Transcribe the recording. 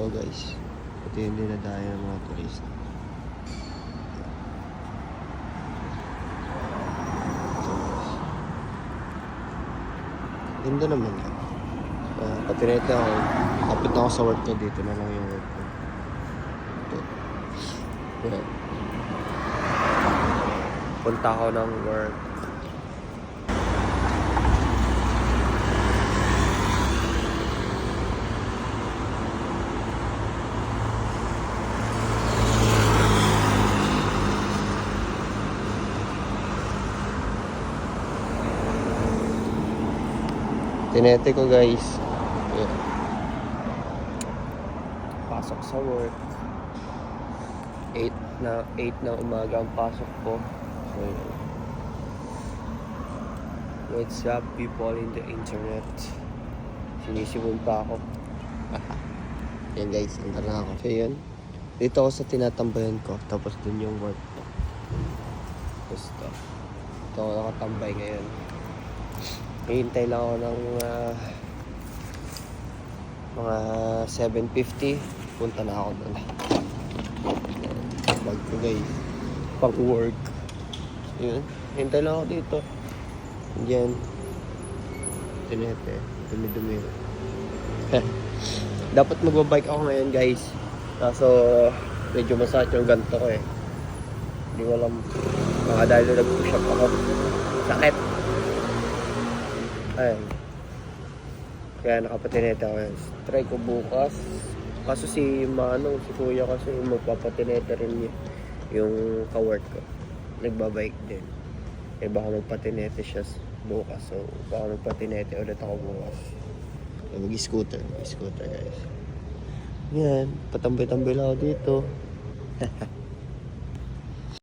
ko guys. Ito yung dinadayo ng mga turista. Ganda naman yan. Patinete ako. Kapit na ako sa work ko. Dito na lang yung work ko. Ito. Yeah. Punta ako ng work. Tinete ko guys. Yeah. Pasok sa work. 8 na umaga ang pasok ko. So, what's up people in the internet? Sinisibol pa ako. Yan guys, nandun na ako. So yun. Dito ako sa tinatambayan ko. Tapos dun yung work ko. Gusto. Ito ako nakatambay ngayon. Hihintay lang ako ng mga 7:50. Punta na ako doon. Bag ko guys. Pang work. Yun. Hintay lang ako dito. Diyan. Tinete. Dumi-dumi. Dapat magbabike ako ngayon guys. Kaso medyo masakit yung ganto ko eh. Hindi ko alam. Baka dahil nag-push up ako. Sakit. Ayun. Kaya nakapatinete ako yun. Try ko bukas. Kaso si kuya kasi magpapatinete rin yung ka-work ko. Nagbabike din. Eh baka magpatinete siya bukas. So baka magpatinete ulit ako bukas. Mag-scooter. Mag-scooter guys. Yan. Patambay-tambay lang ako dito.